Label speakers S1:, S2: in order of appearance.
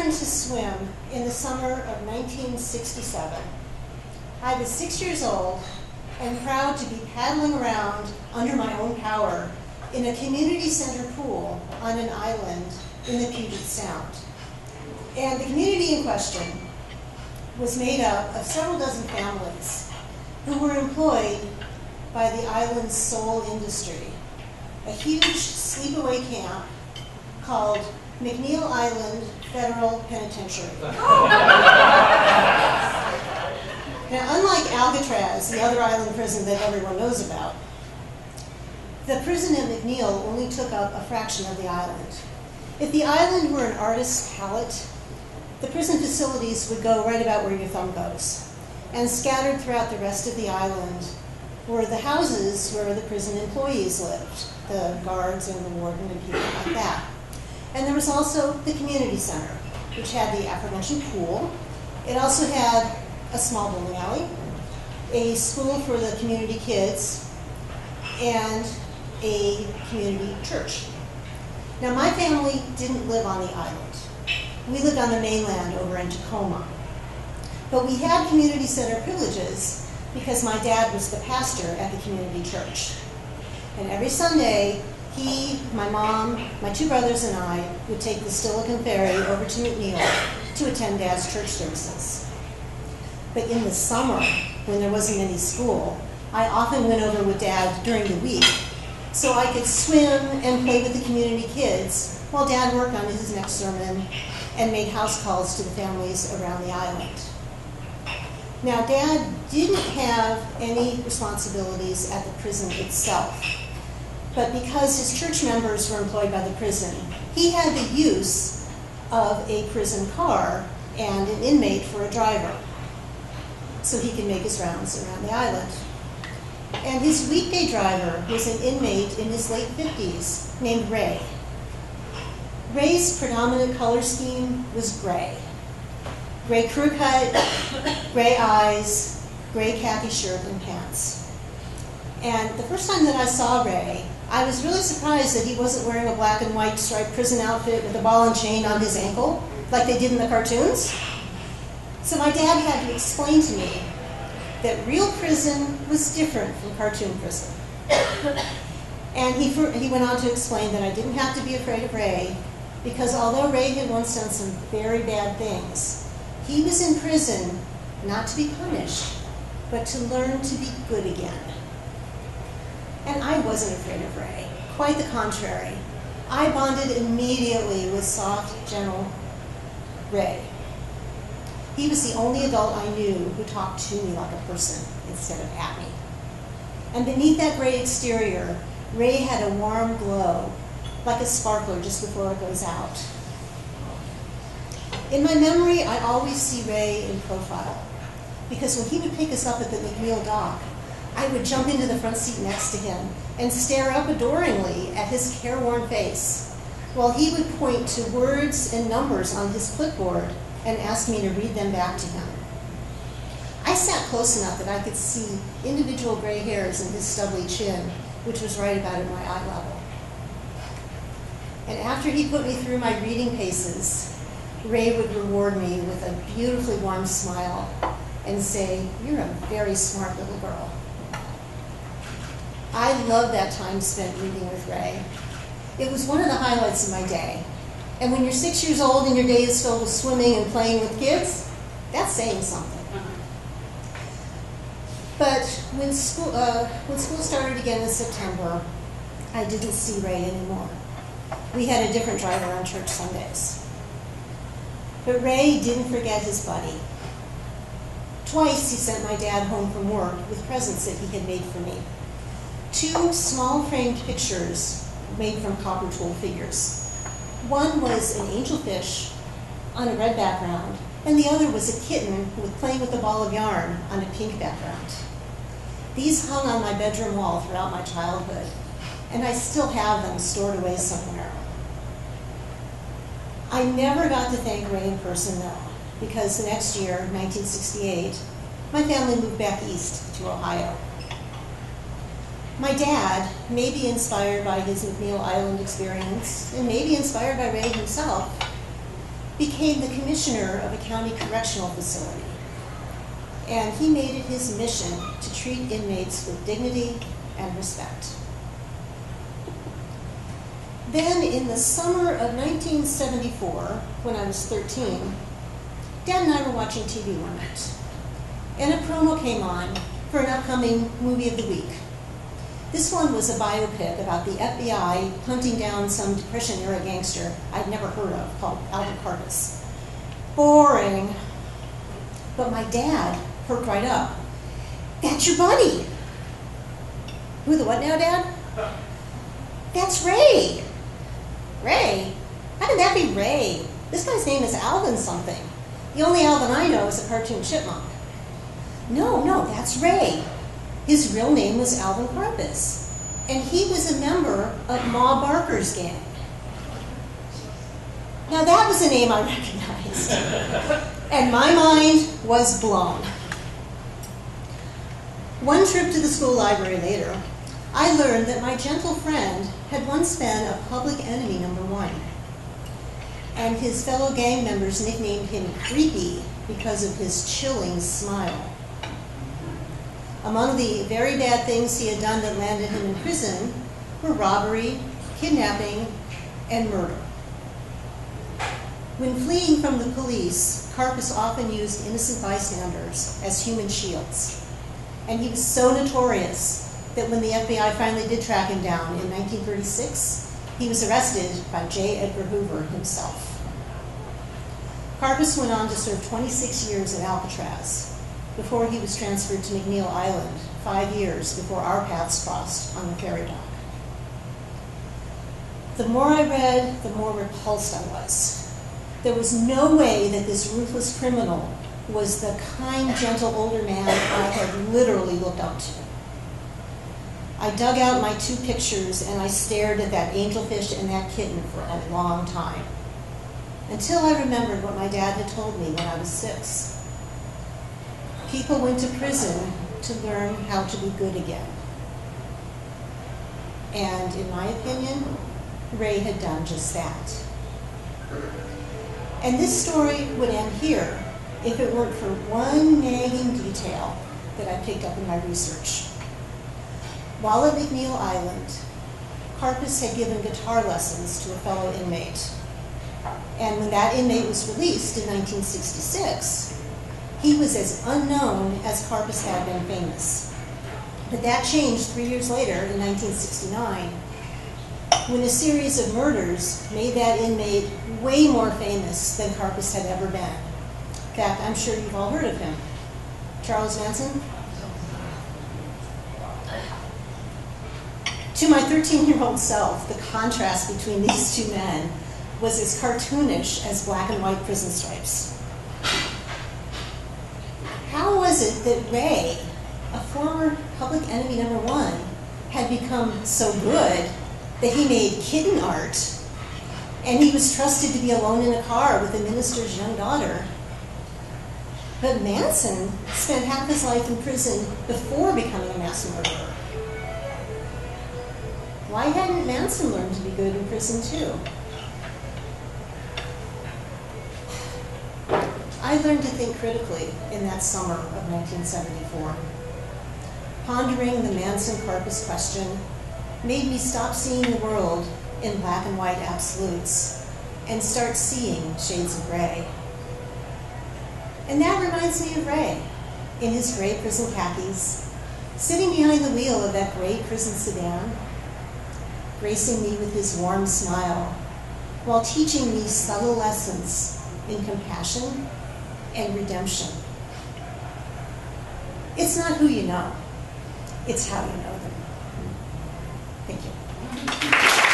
S1: learned to swim in the summer of 1967. I was 6 years old and proud to be paddling around under my own power in a community center pool on an island in the Puget Sound. And the community in question was made up of several dozen families who were employed by the island's sole industry, a huge sleepaway camp called McNeil Island Federal Penitentiary. Now, unlike Alcatraz, the other island prison that everyone knows about, the prison at McNeil only took up a fraction of the island. If the island were an artist's palette, the prison facilities would go right about where your thumb goes. And scattered throughout the rest of the island were the houses where the prison employees lived, the guards and the warden and people like that. And there was also the community center, which had the aforementioned pool. It also had a small bowling alley, a school for the community kids, and a community church. Now, my family didn't live on the island. We lived on the mainland over in Tacoma. But we had community center privileges because my dad was the pastor at the community church. And every Sunday, he, my mom, my two brothers, and I would take the Stilican Ferry over to McNeil to attend Dad's church services. But in the summer, when there wasn't any school, I often went over with Dad during the week so I could swim and play with the community kids while Dad worked on his next sermon and made house calls to the families around the island. Now, Dad didn't have any responsibilities at the prison itself, but because his church members were employed by the prison, he had the use of a prison car and an inmate for a driver, so he could make his rounds around the island. And his weekday driver was an inmate in his late 50s named Ray. Ray's predominant color scheme was gray. Gray crew cut, gray eyes, gray khaki shirt and pants. And the first time that I saw Ray, I was really surprised that he wasn't wearing a black and white striped prison outfit with a ball and chain on his ankle, like they did in the cartoons. So my dad had to explain to me that real prison was different from cartoon prison. And he went on to explain that I didn't have to be afraid of Ray, because although Ray had once done some very bad things, he was in prison not to be punished, but to learn to be good again. And I wasn't afraid of Ray. Quite the contrary. I bonded immediately with soft, gentle Ray. He was the only adult I knew who talked to me like a person instead of at me. And beneath that gray exterior, Ray had a warm glow, like a sparkler just before it goes out. In my memory, I always see Ray in profile, because when he would pick us up at the McNeil dock, I would jump into the front seat next to him and stare up adoringly at his careworn face, while he would point to words and numbers on his clipboard and ask me to read them back to him. I sat close enough that I could see individual gray hairs in his stubbly chin, which was right about at my eye level. And after he put me through my reading paces, Ray would reward me with a beautifully warm smile and say, "You're a very smart little girl." I loved that time spent reading with Ray. It was one of the highlights of my day. And when you're 6 years old and your day is filled with swimming and playing with kids, that's saying something. But when school started again in September, I didn't see Ray anymore. We had a different driver on church Sundays. But Ray didn't forget his buddy. Twice he sent my dad home from work with presents that he had made for me. 2 small framed pictures made from copper tool figures. One was an angelfish on a red background, and the other was a kitten playing with a ball of yarn on a pink background. These hung on my bedroom wall throughout my childhood, and I still have them stored away somewhere. I never got to thank Ray in person, though, because the next year, 1968, my family moved back east to Ohio. My dad, maybe inspired by his McNeil Island experience, and maybe inspired by Ray himself, became the commissioner of a county correctional facility. And he made it his mission to treat inmates with dignity and respect. Then in the summer of 1974, when I was 13, Dad and I were watching TV one night, and a promo came on for an upcoming movie of the week. This one was a biopic about the FBI hunting down some Depression-era gangster I'd never heard of called Albert Carpus. Boring. But my dad perked right up. That's your buddy. Who the what now, Dad? That's Ray. Ray? How did that be Ray? This guy's name is Alvin something. The only Alvin I know is a cartoon chipmunk. No, that's Ray. His real name was Alvin Carpus, and he was a member of Ma Barker's gang. Now that was a name I recognized, and my mind was blown. One trip to the school library later, I learned that my gentle friend had once been a public enemy #1, and his fellow gang members nicknamed him Creepy because of his chilling smile. Among the very bad things he had done that landed him in prison were robbery, kidnapping, and murder. When fleeing from the police, Carpus often used innocent bystanders as human shields. And he was so notorious that when the FBI finally did track him down in 1936, he was arrested by J. Edgar Hoover himself. Carpus went on to serve 26 years at Alcatraz before he was transferred to McNeil Island 5 years before our paths crossed on the ferry dock. The more I read, the more repulsed I was. There was no way that this ruthless criminal was the kind, gentle older man I had literally looked up to. I dug out my 2 pictures and I stared at that angelfish and that kitten for a long time, until I remembered what my dad had told me when I was 6. People went to prison to learn how to be good again. And in my opinion, Ray had done just that. And this story would end here if it weren't for one nagging detail that I picked up in my research. While at McNeil Island, Carpus had given guitar lessons to a fellow inmate. And when that inmate was released in 1966, he was as unknown as Carpus had been famous. But that changed 3 years later in 1969, when a series of murders made that inmate way more famous than Carpus had ever been. In fact, I'm sure you've all heard of him. Charles Manson? To my 13-year-old self, the contrast between these 2 men was as cartoonish as black and white prison stripes. How was it that Ray, a former public enemy #1, had become so good that he made kitten art, and he was trusted to be alone in a car with the minister's young daughter? But Manson spent half his life in prison before becoming a mass murderer. Why hadn't Manson learned to be good in prison too? I learned to think critically in that summer of 1974. Pondering the Manson-Carpus question made me stop seeing the world in black and white absolutes and start seeing shades of gray. And that reminds me of Ray, in his gray prison khakis, sitting behind the wheel of that gray prison sedan, gracing me with his warm smile, while teaching me subtle lessons in compassion and redemption. It's not who you know, it's how you know them. Thank you.